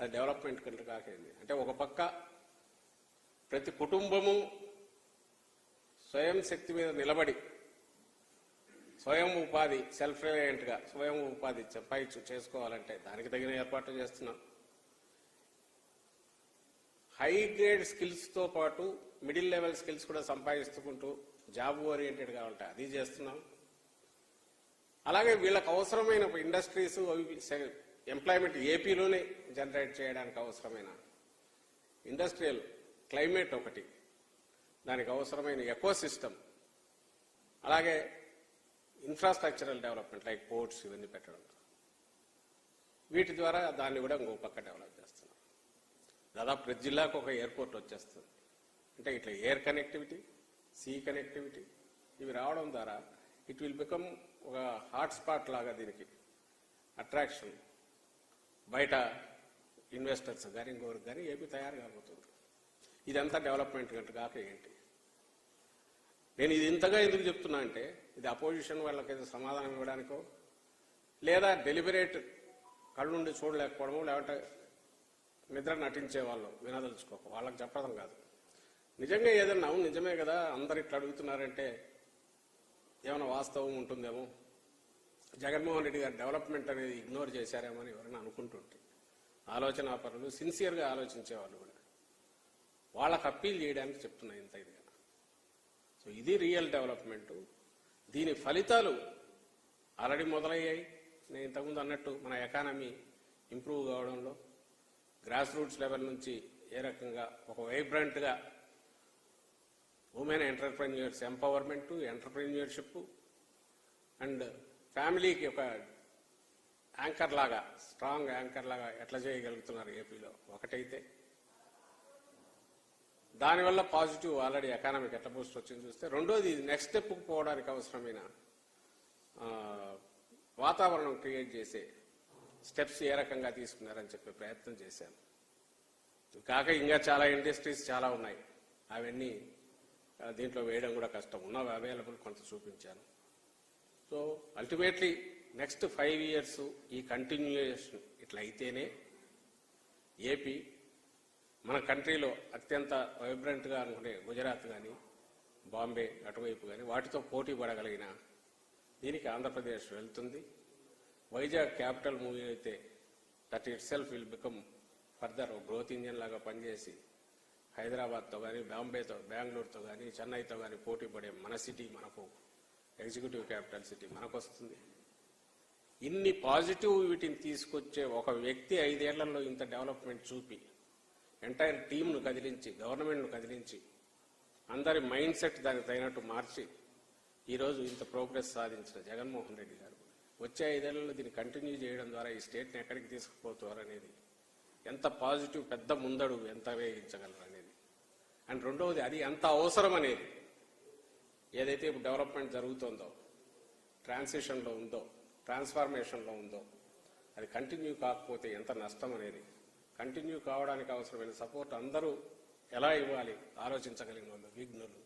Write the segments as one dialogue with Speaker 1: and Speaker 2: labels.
Speaker 1: అది డెవలప్మెంట్ కంటే కాకేంది అంటే ఒక పక్క ప్రతి కుటుంబము స్వయం శక్తి మీద నిలబడి స్వయం ఉపాధి సెల్ఫ్ రిలయంట్గా స్వయం ఉపాధి చేసుకోవాలంటే దానికి తగిన ఏర్పాట్లు చేస్తున్నాం. హై గ్రేడ్ స్కిల్స్తో పాటు మిడిల్ లెవెల్ స్కిల్స్ కూడా సంపాదించుకుంటూ జాబ్ ఓరియంటెడ్గా ఉంటాయి, అది చేస్తున్నాం. అలాగే వీళ్ళకు అవసరమైన ఇండస్ట్రీస్ ఎంప్లాయ్మెంట్ ఏపీలోనే జనరేట్ చేయడానికి అవసరమైన ఇండస్ట్రియల్ క్లైమేట్ ఒకటి, దానికి అవసరమైన ఎకో సిస్టమ్, అలాగే ఇన్ఫ్రాస్ట్రక్చరల్ డెవలప్మెంట్ లైక్ పోర్ట్స్ ఇవన్నీ పెట్టడం, వీటి ద్వారా దాన్ని కూడా ఇంకో పక్క డెవలప్ చేస్తున్నాం. దాదాపు ప్రతి జిల్లాకు ఒక ఎయిర్పోర్ట్ వచ్చేస్తుంది. అంటే ఇట్లా ఎయిర్ కనెక్టివిటీ, సీ కనెక్టివిటీ ఇవి రావడం ద్వారా ఇట్ విల్ బికమ్ ఒక హాట్స్పాట్ లాగా దీనికి అట్రాక్షన్, బయట ఇన్వెస్టర్స్ కానీ ఇంకొకరికి కానీ ఏపీ తయారు కాబోతుంది. ఇదంతా డెవలప్మెంట్ కంటే కాక ఏంటి? నేను ఇది ఇంతగా ఎందుకు చెప్తున్నా అంటే ఇది అపోజిషన్ వాళ్ళకైతే సమాధానం ఇవ్వడానికో లేదా డెలిబరేట్ కళ్ళుండి చూడలేకపోవడమో లేకపోతే నిద్ర నటించే వాళ్ళు వినదలుచుకోక వాళ్ళకి చెప్పడం కాదు. నిజంగా ఏదన్నా నిజమే కదా అందరు ఇట్లా అడుగుతున్నారంటే ఏమైనా వాస్తవం ఉంటుందేమో, జగన్మోహన్ రెడ్డి గారు డెవలప్మెంట్ అనేది ఇగ్నోర్ చేశారేమో అని ఎవరైనా అనుకుంటుంటే ఆలోచనాపరులు సిన్సియర్గా ఆలోచించేవాళ్ళు కూడా వాళ్ళకి అప్పీల్ చేయడానికి చెప్తున్నా ఇంత ఇదిగా. సో ఇది రియల్ డెవలప్మెంట్. దీని ఫలితాలు ఆల్రెడీ మొదలయ్యాయి. నేను ఇంతకుముందు అన్నట్టు మన ఎకానమీ ఇంప్రూవ్ కావడంలో గ్రాస్ రూట్స్ లెవెల్ నుంచి ఏ రకంగా ఒక వైబ్రెంట్గా women entrepreneurs empowerment, entrepreneurship and ఫ్యామిలీకి ఒక యాంకర్ లాగా, స్ట్రాంగ్ యాంకర్ లాగా ఎట్లా చేయగలుగుతున్నారు ఏపీలో ఒకటైతే, దానివల్ల పాజిటివ్ ఆల్రెడీ ఎకానమీకి ఎట్లా బూస్ట్ వచ్చింది చూస్తే, రెండోది నెక్స్ట్ స్టెప్కు పోవడానికి అవసరమైన వాతావరణం క్రియేట్ చేసే స్టెప్స్ ఏ రకంగా తీసుకున్నారని చెప్పే ప్రయత్నం చేశాను. కాక ఇంకా చాలా ఇండస్ట్రీస్ చాలా ఉన్నాయి, అవన్నీ దీంట్లో వేయడం కూడా కష్టం, ఉన్నవి అవైలబుల్ కొంత చూపించాను. సో అల్టిమేట్లీ నెక్స్ట్ 5 years ఈ కంటిన్యూయేషన్ ఇట్లా అయితేనే ఏపీ మన కంట్రీలో అత్యంత వైబ్రెంట్గా అనుకునే గుజరాత్ కానీ బాంబే అటువైపు కానీ వాటితో పోటీ పడగలిగిన దీనికి ఆంధ్రప్రదేశ్ వెళ్తుంది. వైజాగ్ క్యాపిటల్ మూవీ అయితే that it self will become further growth engine లాగా పనిచేసి హైదరాబాద్తో కానీ బాంబేతో బెంగళూరుతో కానీ చెన్నైతో కానీ పోటీ పడే మన సిటీ మనకు ఎగ్జిక్యూటివ్ క్యాపిటల్ సిటీ మనకు వస్తుంది. ఇన్ని పాజిటివ్ వీటిని తీసుకొచ్చే ఒక వ్యక్తి 5 ఏళ్లలో ఇంత డెవలప్మెంట్ చూపి ఎంటైర్ టీంను కదిలించి గవర్నమెంట్ను కదిలించి అందరి మైండ్ సెట్ దానికి తగినట్టు మార్చి ఈరోజు ఇంత ప్రోగ్రెస్ సాధించిన జగన్మోహన్ రెడ్డి గారు వచ్చే 5 ఏళ్లలో దీన్ని కంటిన్యూ చేయడం ద్వారా ఈ స్టేట్ని ఎక్కడికి తీసుకుపోతారు అనేది ఎంత పాజిటివ్ పెద్ద ముందడుగు ఎంత వేయించగలరు అనేది. అండ్ రెండవది అది ఎంత అవసరం అనేది, ఏదైతే ఇప్పుడు డెవలప్మెంట్ జరుగుతుందో, ట్రాన్సిషన్లో ఉందో, ట్రాన్స్ఫార్మేషన్లో ఉందో, అది కంటిన్యూ కాకపోతే ఎంత నష్టం అనేది, కంటిన్యూ కావడానికి అవసరమైన సపోర్ట్ అందరూ ఎలా ఇవ్వాలి ఆలోచించగలిగిన వాళ్ళు, విఘ్నులు,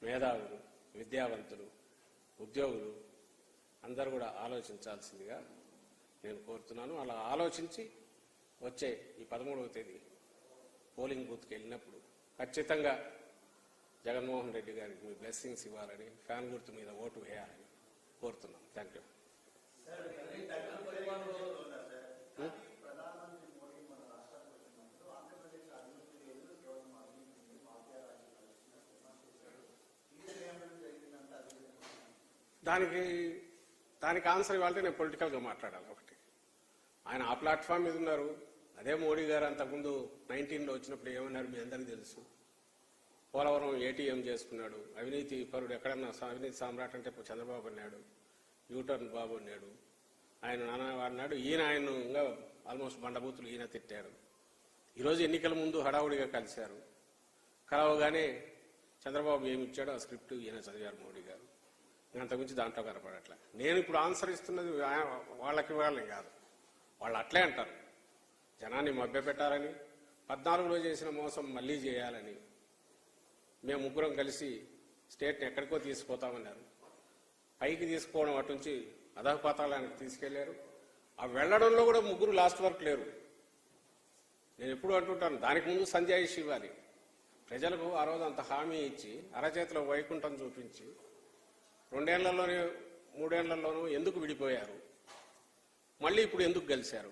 Speaker 1: మేధావులు, విద్యావంతులు, ఉద్యోగులు అందరూ కూడా ఆలోచించాల్సిందిగా నేను కోరుతున్నాను. అలా ఆలోచించి వచ్చే ఈ 13వ తేదీ పోలింగ్ బూత్కి వెళ్ళినప్పుడు ఖచ్చితంగా జగన్మోహన్ రెడ్డి గారికి మీ బ్లెస్సింగ్స్ ఇవ్వాలని, ఫ్యాన్ గుర్తు మీద ఓటు వేయాలని కోరుతున్నాం. Thank you. దానికి ఆన్సర్ ఇవ్వాలంటే నేను పొలిటికల్గా మాట్లాడాలి. ఒకటి, ఆయన ఆ ప్లాట్ఫామ్ మీద ఉన్నారు. అదే మోడీ గారు అంతకుముందు 19లో వచ్చినప్పుడు ఏమన్నారు మీ అందరికీ తెలుసు. పోలవరం ఏటీఎం చేసుకున్నాడు, అవినీతి పరుడు, ఎక్కడన్నా అవినీతి సామ్రాట్ అంటే చంద్రబాబు అన్నాడు, యూటర్న్ బాబు అన్నాడు, ఆయన నాన్న అన్నాడు, ఈయన ఆయన ఇంకా ఆల్మోస్ట్ బండబూతులు ఈయన తిట్టారు. ఈరోజు ఎన్నికల ముందు హడావుడిగా కలిశారు. కలవగానే చంద్రబాబు ఏమి ఇచ్చాడో ఆ స్క్రిప్ట్ ఈయన చదివారు మోడీ గారు. అంతకుమించి దాంట్లో కనపడట్లే. నేను ఇప్పుడు ఆన్సర్ ఇస్తున్నది వాళ్ళకి ఇవ్వాలని కాదు, వాళ్ళు అట్లే అంటారు. జనాన్ని మభ్యపెట్టాలని, 14లో చేసిన మోసం మళ్ళీ చేయాలని, మేము ముగ్గురం కలిసి స్టేట్ని ఎక్కడికో తీసుకుపోతామన్నారు. పైకి తీసుకోవడం అటు నుంచి అధఃపాతాళానికి తీసుకెళ్లారు. ఆ వెళ్లడంలో కూడా ముగ్గురు లాస్ట్ వరకు లేరు. నేను ఎప్పుడు అంటుంటాను, దానికి ముందు సంజాయిషి ఇవ్వాలి. ప్రజలకు ఆ రోజు అంత హామీ ఇచ్చి అరచేతిలో వైకుంఠం చూపించి 2 ఏళ్లలోనే 3 ఏళ్లలోనూ ఎందుకు విడిపోయారు, మళ్ళీ ఇప్పుడు ఎందుకు కలిశారు?